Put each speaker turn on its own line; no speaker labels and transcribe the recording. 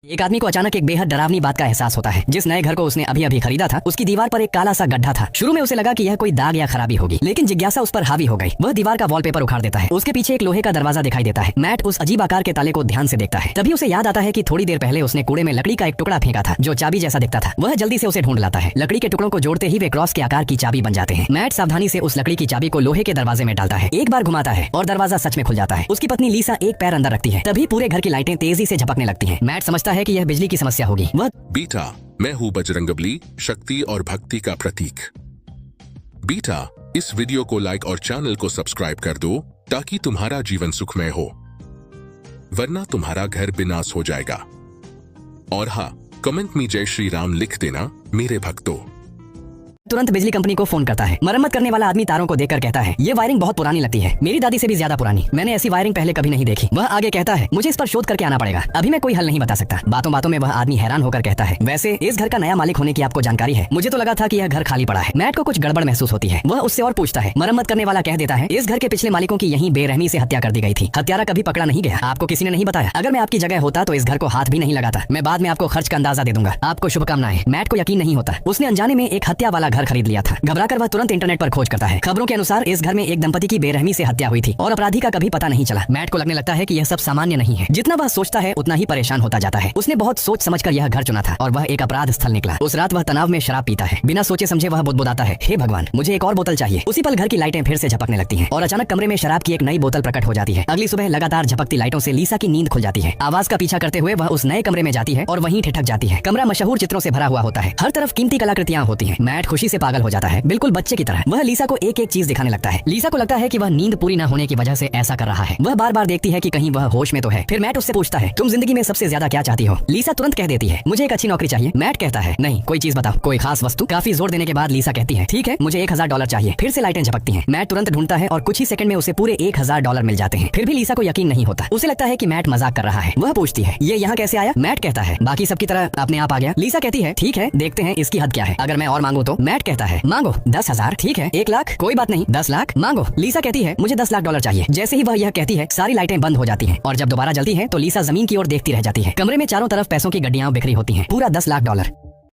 एक आदमी को अचानक एक बेहद डरावनी बात का एहसास होता है। जिस नए घर को उसने अभी अभी खरीदा था, उसकी दीवार पर एक काला सा गड्ढा था। शुरू में उसे लगा कि यह कोई दाग या खराबी होगी, लेकिन जिज्ञासा उस पर हावी हो गई। वह दीवार का वॉलपेपर उखाड़ देता है। उसके पीछे एक लोहे का दरवाजा दिखाई देता है। मैट उस अजीब आकार के ताले को ध्यान से देखता है। तभी उसे याद आता है कि थोड़ी देर पहले उसने कूड़े में लकड़ी का एक टुकड़ा फेंका था, जो चाबी जैसा दिखता था। वह जल्दी से उसे ढूंढ लाता है। लकड़ी के टुकड़ों को जोड़ते ही वे क्रॉस के आकार की चाबी बन जाते हैं। मैट सावधानी से उस लकड़ी की चाबी को लोहे के दरवाजे में डालता है। एक बार घुमाता है और दरवाजा सच में खुल जाता है। उसकी पत्नी लीसा एक पैर अंदर रखती है। तभी पूरे घर की लाइटें तेजी से झपकने लगती हैं। मैट समझता है कि यह बिजली की समस्या होगी। वह
बीटा, मैं हूँ बजरंगबली, शक्ति और भक्ति का प्रतीक। बीटा, इस वीडियो को लाइक और चैनल को सब्सक्राइब कर दो ताकि तुम्हारा जीवन सुखमय हो, वरना तुम्हारा घर विनाश हो जाएगा। और हाँ, कमेंट में जय श्री राम लिख देना मेरे भक्तों।
तुरंत बिजली कंपनी को फोन करता है। मरम्मत करने वाला आदमी तारों को देखकर कहता है, ये वायरिंग बहुत पुरानी लगती है, मेरी दादी से भी ज्यादा पुरानी। मैंने ऐसी वायरिंग पहले कभी नहीं देखी। वह आगे कहता है, मुझे इस पर शोध करके आना पड़ेगा, अभी मैं कोई हल नहीं बता सकता। बातों बातों में वह आदमी हैरान होकर कहता है, वैसे इस घर का नया मालिक होने की आपको जानकारी है? मुझे तो लगा था कि यह घर खाली पड़ा है। मैट को कुछ गड़बड़ महसूस होती है। वह उससे और पूछता है। मरम्मत करने वाला कह देता है, इस घर के पिछले मालिकों की यहीं बेरहमी से हत्या कर दी गई थी। हत्यारा कभी पकड़ा नहीं गया। आपको किसी ने नहीं बताया? अगर मैं आपकी जगह होता तो इस घर को हाथ भी नहीं लगाता। मैं बाद में आपको खर्च का अंदाजा दे दूंगा। आपको शुभकामनाएं। मैट को यकीन नहीं होता। उसने अनजाने में एक हत्या वाला घर खरीद लिया था। घबराकर वह तुरंत इंटरनेट पर खोज करता है। खबरों के अनुसार इस घर में एक दंपति की बेरहमी से हत्या हुई थी और अपराधी का कभी पता नहीं चला। मैट को लगने लगता है कि यह सब सामान्य नहीं है। जितना वह सोचता है उतना ही परेशान होता जाता है। उसने बहुत सोच समझकर यह घर चुना था और वह एक अपराध स्थल निकला। उस रात वह तनाव में शराब पीता है। बिना सोचे समझे वह बुदबुदाता है, हे भगवान, मुझे एक और बोतल चाहिए। उसी पल घर की लाइटें फिर से झपकने लगती हैं और अचानक कमरे में शराब की एक नई बोतल प्रकट हो जाती है। अगली सुबह लगातार झपकती लाइटों से लीसा की नींद खुल जाती है। आवाज का पीछा करते हुए वह उस नए कमरे में जाती है और वहीं ठिठक जाती है। कमरा मशहूर चित्रों से भरा हुआ होता है। हर तरफ कीमती कलाकृतियां होती हैं। मैट खुशी से पागल हो जाता है, बिल्कुल बच्चे की तरह। वह लीसा को एक एक चीज दिखाने लगता है। लीसा को लगता है कि वह नींद पूरी न होने की वजह से ऐसा कर रहा है। वह बार बार देखती है कि कहीं वह होश में तो है। फिर मैट उससे पूछता है, तुम जिंदगी में सबसे ज्यादा क्या चाहती हो? लीसा तुरंत कह देती है, मुझे एक अच्छी नौकरी चाहिए। मैट कहता है, नहीं, कोई चीज बताओ, कोई खास वस्तु। काफी जोर देने के बाद लीसा कहती है, ठीक है, मुझे $1000 चाहिए। फिर से लाइटें झपकती हैं। मैट तुरंत ढूंढता है और कुछ ही सेकंड में उसे पूरे $1000 मिल जाते हैं। फिर भी लीसा को यकीन नहीं होता। उसे लगता है कि मैट मजाक कर रहा है। वह पूछती है, ये यहाँ कैसे आया? मैट कहता है, बाकी सबकी तरह अपने आप आ गया। लीसा कहती है, ठीक है, देखते हैं इसकी हद क्या है। अगर मैं और मांगू तो? मैट कहता है, मांगो 10,000। ठीक है, 1 लाख, कोई बात नहीं, 10 लाख मांगो। लीसा कहती है, मुझे $10 लाख चाहिए। जैसे ही वह यह कहती है, सारी लाइटें बंद हो जाती हैं और जब दोबारा जलती हैं तो लीसा जमीन की ओर देखती रह जाती है। कमरे में चारों तरफ पैसों की गड्डियां बिखरी होती हैं। पूरा $10 लाख।